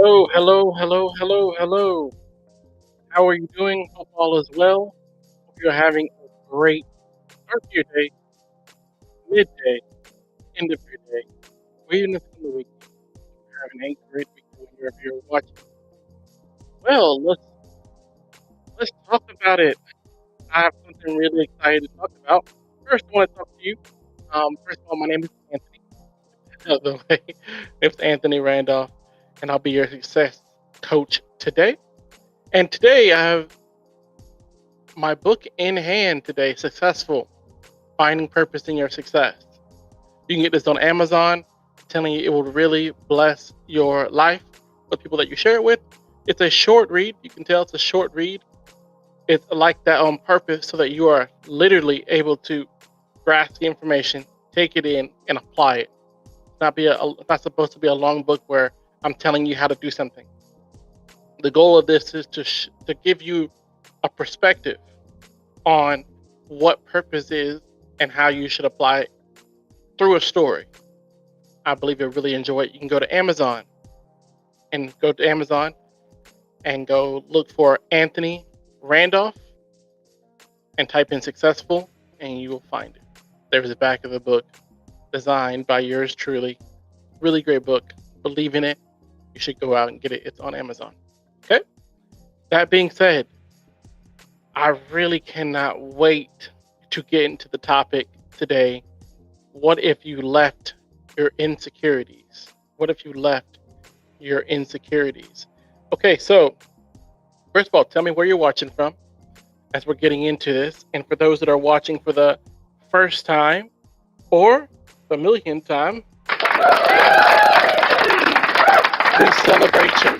Hello, hello, hello, hello, hello. How are you doing? Hope all is well. Hope you're having a great start to your day, midday, end of your day, or even if it's in the weekend. You're having a great weekend wherever you're watching. Well, let's talk about it. I have something really exciting to talk about. First, I want to talk to you. First of all, my name is Anthony. Out the way, it's Anthony Randolph, and I'll be your success coach today. And today, I have my book in hand today, Successful: Finding Purpose in Your Success. You can get this on Amazon. I'm telling you, it will really bless your life with people that you share it with. It's a short read. You can tell it's a short read. It's like that on purpose so that you are literally able to grasp the information, take it in, and apply it. It's not supposed to be a long book where I'm telling you how to do something. The goal of this is to give you a perspective on what purpose is and how you should apply it through a story. I believe you'll really enjoy it. You can go to Amazon and go look for Anthony Randolph and type in successful and you will find it. There's the back of the book designed by yours truly. Really great book. Believe in it. You should go out and get it. It's on Amazon. Okay. That being said, I really cannot wait to get into the topic today. What if you left your insecurities? What if you left your insecurities? Okay, so first of all, tell me where you're watching from as we're getting into this. And for those that are watching for the first time or the millionth time, we celebrate you.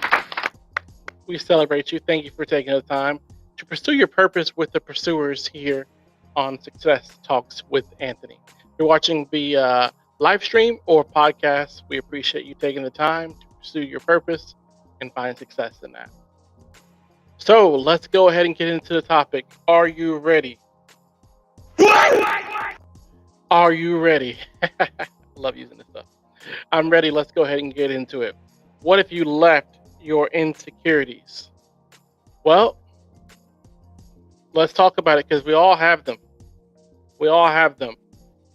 We celebrate you. Thank you for taking the time to pursue your purpose with the pursuers here on Success Talks with Anthony. If you're watching the live stream or podcast, we appreciate you taking the time to pursue your purpose and find success in that. So let's go ahead and get into the topic. Are you ready? Are you ready? Love using this stuff. I'm ready. Let's go ahead and get into it. What if you left your insecurities? Well, let's talk about it because we all have them. We all have them.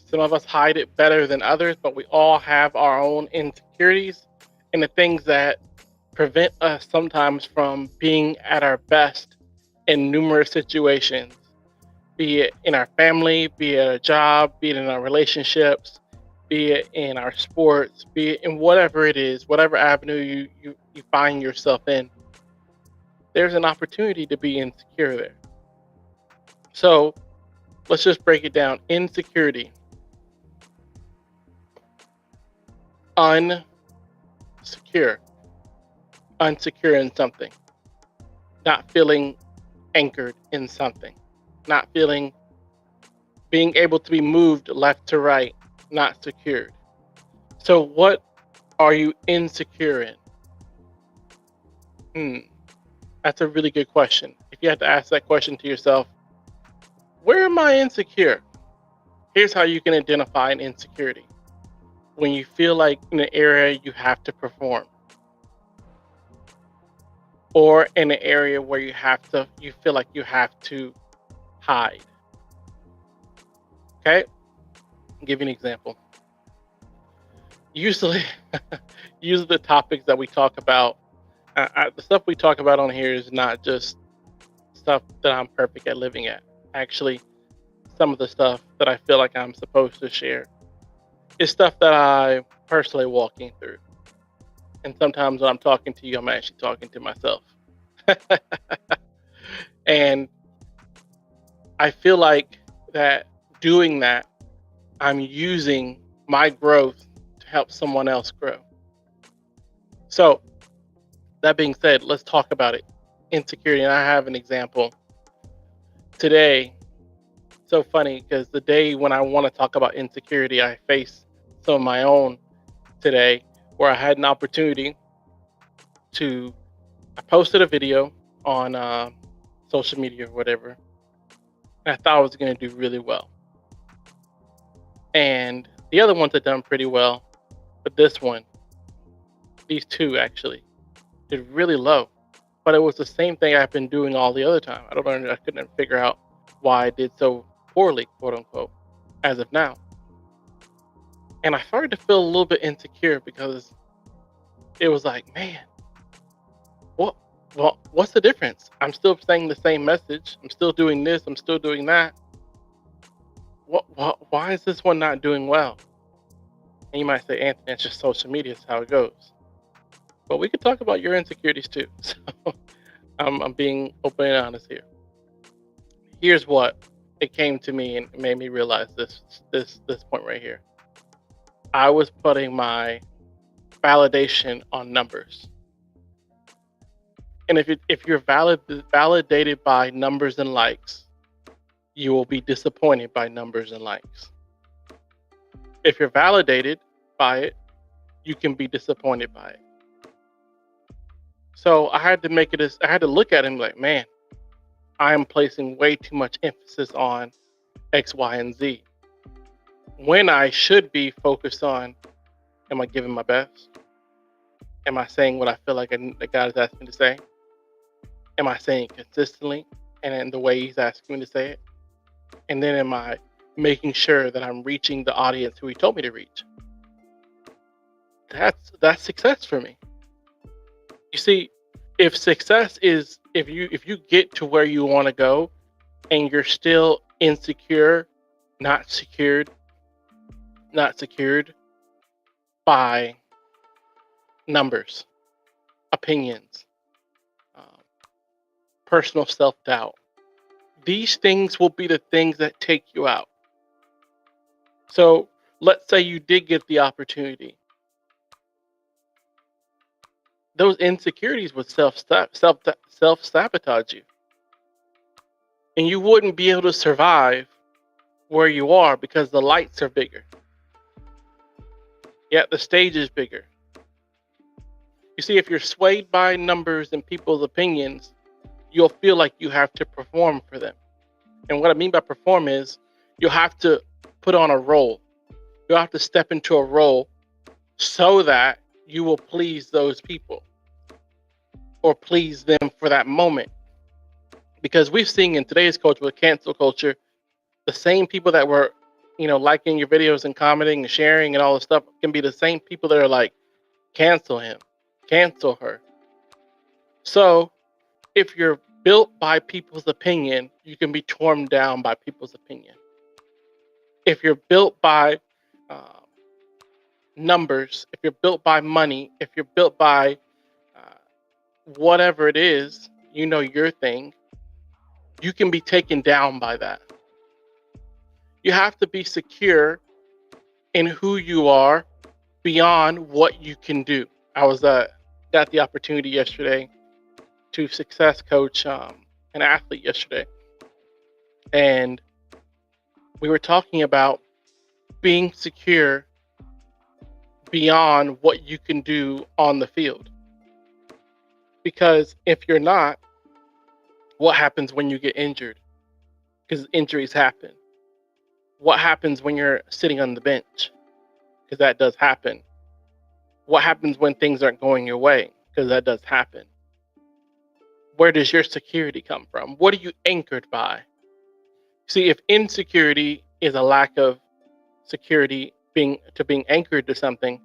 Some of us hide it better than others, but we all have our own insecurities and the things that prevent us sometimes from being at our best in numerous situations, be it in our family, be it a job, be it in our relationships, be it in our sports, be it in whatever it is, whatever avenue you find yourself in, there's an opportunity to be insecure there. So let's just break it down. Insecurity. Unsecure. Unsecure in something. Not feeling anchored in something. Not being able to be moved left to right. Not secured. So what are you insecure in? That's a really good question. If you had to ask that question to yourself, where am I insecure? Here's how you can identify an insecurity. When you feel like in an area you have to perform, or in an area where you feel like you have to hide. Okay? I'll give you an example. Usually, usually the topics that we talk about, the stuff we talk about on here is not just stuff that I'm perfect at living at. Actually, some of the stuff that I feel like I'm supposed to share is stuff that I personally walking through. And sometimes when I'm talking to you, I'm actually talking to myself. And I feel like that doing that, I'm using my growth to help someone else grow. So that being said, let's talk about it. Insecurity. And I have an example today. So funny because the day when I want to talk about insecurity, I face some of my own today where I had an opportunity I posted a video on social media or whatever. And I thought I was going to do really well. And the other ones had done pretty well. But these two actually, did really low. But it was the same thing I've been doing all the other time. I don't know. I couldn't figure out why I did so poorly, quote unquote, as of now. And I started to feel a little bit insecure because it was like, man, what? Well, what's the difference? I'm still saying the same message. I'm still doing this. I'm still doing that. Why is this one not doing well? And you might say, Anthony, it's just social media. It's how it goes. But we could talk about your insecurities too. So I'm being open and honest here. Here's what it came to me and made me realize this point right here. I was putting my validation on numbers. And if you're validated by numbers and likes, you will be disappointed by numbers and likes. If you're validated by it, you can be disappointed by it. So I had to look at him like, man, I am placing way too much emphasis on X, Y, and Z. When I should be focused on, am I giving my best? Am I saying what I feel like that God has asked me to say? Am I saying it consistently and in the way He's asking me to say it? And then am I making sure that I'm reaching the audience who He told me to reach? That's success for me. You see, if success is if you get to where you want to go and you're still insecure, not secured by numbers, opinions, personal self-doubt, these things will be the things that take you out. So let's say you did get the opportunity. Those insecurities would self-sabotage you. And you wouldn't be able to survive where you are because the lights are bigger. Yet the stage is bigger. You see, if you're swayed by numbers and people's opinions, you'll feel like you have to perform for them. And what I mean by perform is you'll have to put on a role. You'll have to step into a role so that you will please those people or please them for that moment. Because we've seen in today's culture with cancel culture, the same people that were, liking your videos and commenting and sharing and all this stuff can be the same people that are like, cancel him, cancel her. So if you're built by people's opinion, you can be torn down by people's opinion. If you're built by numbers, if you're built by money, if you're built by whatever it is, your thing, you can be taken down by that. You have to be secure in who you are beyond what you can do. I was got the opportunity yesterday to success coach an athlete yesterday, and we were talking about being secure beyond what you can do on the field. Because if you're not, what happens when you get injured? Because injuries happen. What happens when you're sitting on the bench? Because that does happen. What happens when things aren't going your way? Because that does happen. Where does your security come from? What are you anchored by? See, if insecurity is a lack of security being anchored to something,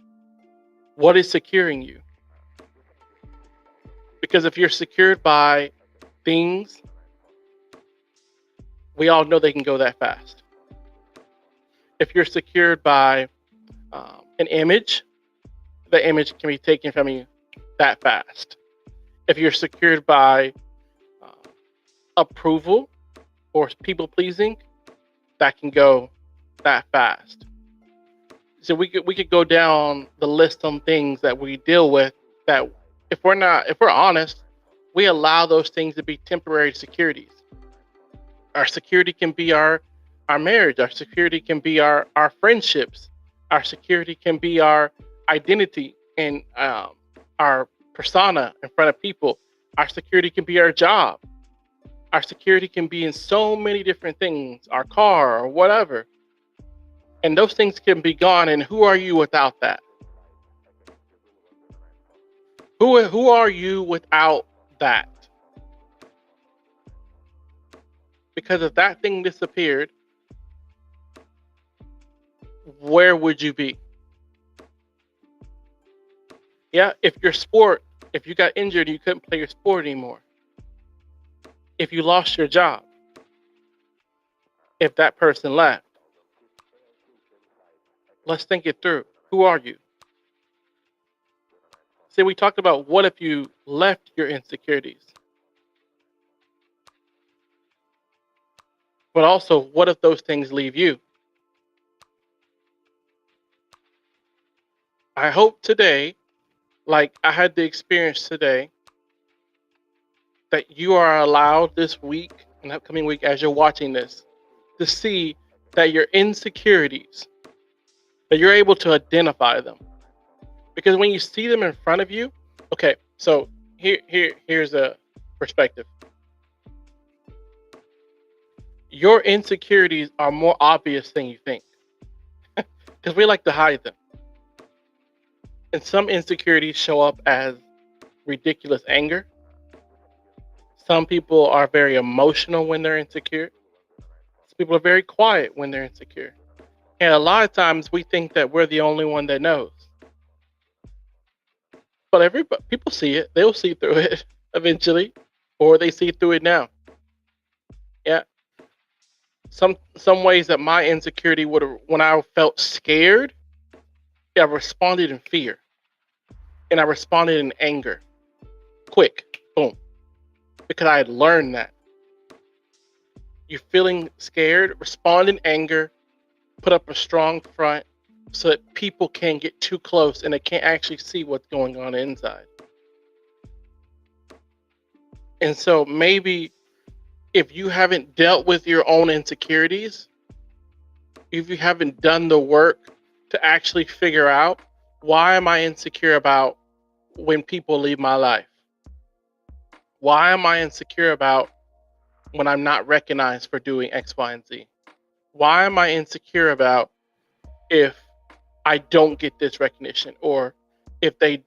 what is securing you? Because if you're secured by things, we all know they can go that fast. If you're secured by an image, the image can be taken from you that fast. If you're secured by approval or people pleasing, that can go that fast. So we could go down the list on things that we deal with that if we're honest, we allow those things to be temporary securities. Our security can be our marriage. Our security can be our friendships. Our security can be our identity and our persona in front of people. Our security can be our job. Our security can be in so many different things, our car or whatever. And those things can be gone. And who are you without that? Who are you without that? Because if that thing disappeared, where would you be? Yeah, if you got injured and you couldn't play your sport anymore, if you lost your job, if that person left, let's think it through. Who are you? See, we talked about what if you left your insecurities, but also what if those things leave you? I hope today, like I had the experience today, that you are allowed this week and upcoming week as you're watching this to see that your insecurities, that you're able to identify them. Because when you see them in front of you, okay, so here's a perspective. Your insecurities are more obvious than you think because we like to hide them. And some insecurities show up as ridiculous anger. Some people are very emotional when they're insecure. Some people are very quiet when they're insecure. And a lot of times we think that we're the only one that knows. But everybody, people see it. They'll see through it eventually, or they see through it now. Yeah. Some ways that my insecurity would have, when I felt scared, I responded in fear, and I responded in anger, quick, boom, because I had learned that. You're feeling scared, respond in anger, put up a strong front, so that people can't get too close and they can't actually see what's going on inside. And so maybe if you haven't dealt with your own insecurities, if you haven't done the work to actually figure out, why am I insecure about when people leave my life? Why am I insecure about when I'm not recognized for doing X, Y, and Z? Why am I insecure about if I don't get this recognition, or if they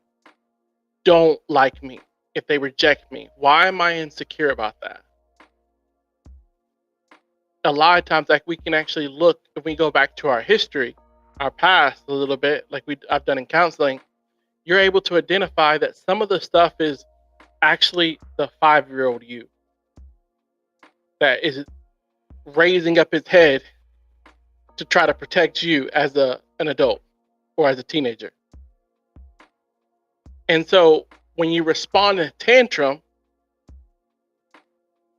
don't like me, if they reject me? Why am I insecure about that? A lot of times, like, we can actually look, if we go back to our history, our past a little bit, like I've done in counseling, you're able to identify that some of the stuff is actually the 5-year-old you that is raising up his head to try to protect you as an adult or as a teenager. And so when you respond in a tantrum,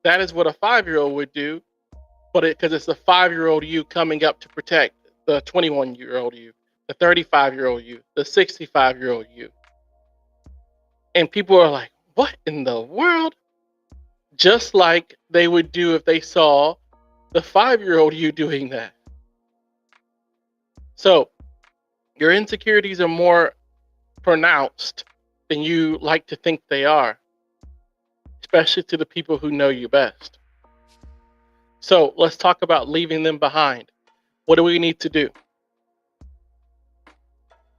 that is what a 5-year-old would do, but because it's the 5-year-old you coming up to protect the 21-year-old you, the 35-year-old you, the 65-year-old you. And people are like, what in the world? Just like they would do if they saw the 5-year-old you doing that. So your insecurities are more pronounced than you like to think they are, especially to the people who know you best. So let's talk about leaving them behind. What do we need to do?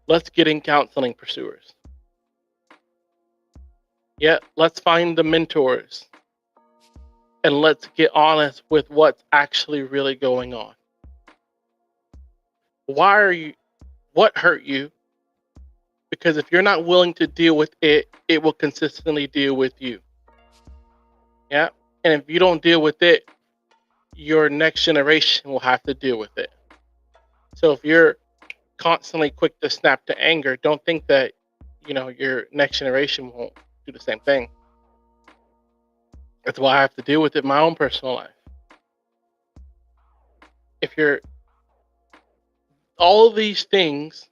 Let's get in counseling, pursuers. Yeah, let's find the mentors and let's get honest with what's actually really going on. What hurt you? Because if you're not willing to deal with it, it will consistently deal with you. Yeah. And if you don't deal with it, your next generation will have to deal with it. So if you're constantly quick to snap to anger, don't think that, your next generation won't do the same thing. That's why I have to deal with it in my own personal life. If you're all of these things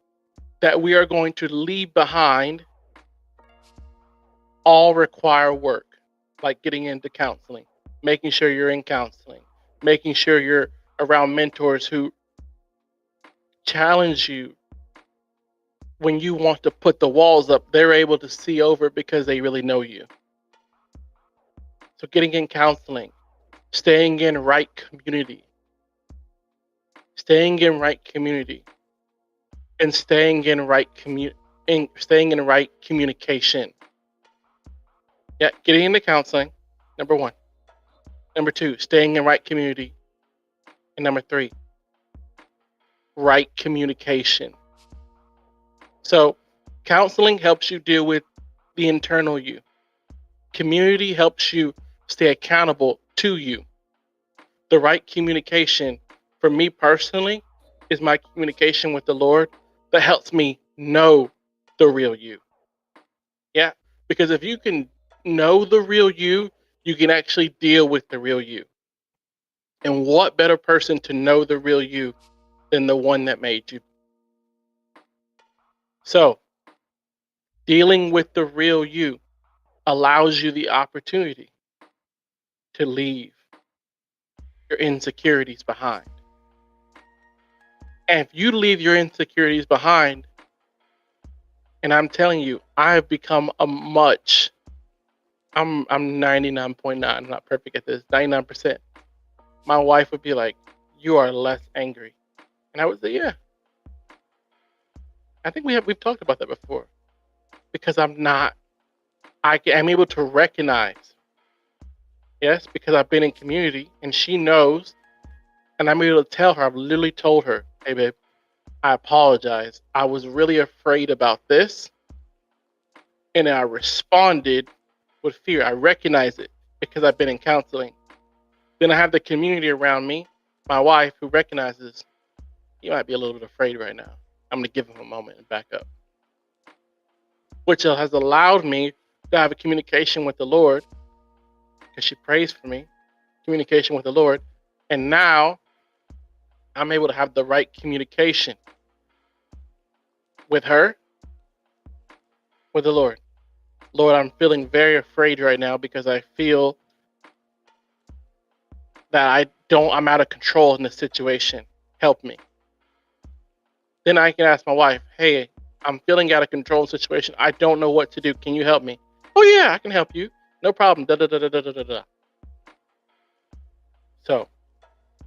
that we are going to leave behind all require work, like getting into counseling, making sure you're in counseling, making sure you're around mentors who challenge you. When you want to put the walls up, they're able to see over it because they really know you. So getting in counseling, staying in right community, and staying in right communication. Yeah, getting into counseling, number one. Number two, staying in right community. And number three, right communication. So, counseling helps you deal with the internal you. Community helps you stay accountable to you. The right communication, for me personally, is my communication with the Lord that helps me know the real you. Yeah, because if you can know the real you, you can actually deal with the real you. And what better person to know the real you than the one that made you? So, dealing with the real you allows you the opportunity to leave your insecurities behind. And if you leave your insecurities behind, and I'm telling you, I have become I'm 99.9, I'm not perfect at this, 99%. My wife would be like, "You are less angry." And I would say, "Yeah, I think we've talked about that before." Because I'm not I'm able to recognize, yes, because I've been in community and she knows, and I'm able to tell her, I've literally told her, "Hey babe, I apologize. I was really afraid about this." And I responded with fear. I recognize it because I've been in counseling. Then I have the community around me, my wife, who recognizes he might be a little bit afraid right now. I'm going to give him a moment and back up, which has allowed me to have a communication with the Lord because she prays for me, communication with the Lord. And now I'm able to have the right communication with her, with the Lord. Lord, I'm feeling very afraid right now because I feel that I'm out of control in this situation. Help me. Then I can ask my wife, "Hey, I'm feeling out of control in the situation. I don't know what to do. Can you help me?" "Oh yeah, I can help you. No problem." Da da da da da da da. So,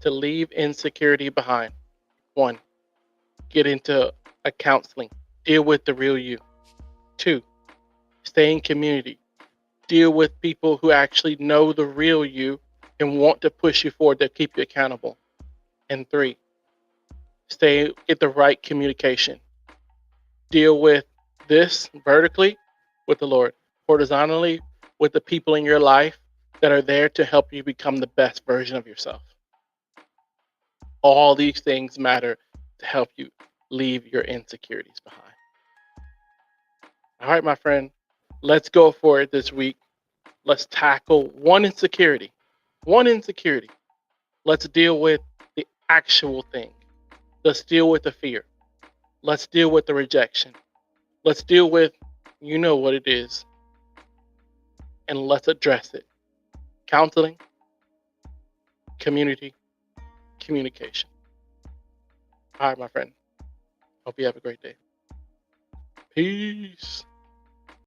to leave insecurity behind, one, get into a counseling. Deal with the real you. Two, stay in community. Deal with people who actually know the real you and want to push you forward to keep you accountable. And three, get the right communication. Deal with this vertically with the Lord, horizontally with the people in your life that are there to help you become the best version of yourself. All these things matter to help you leave your insecurities behind. All right, my friend, let's go for it this week. Let's tackle one insecurity. One insecurity. Let's deal with the actual thing. Let's deal with the fear. Let's deal with the rejection. Let's deal with, you know what it is, and let's address it. Counseling, community, communication. All right, my friend. Hope you have a great day. Peace.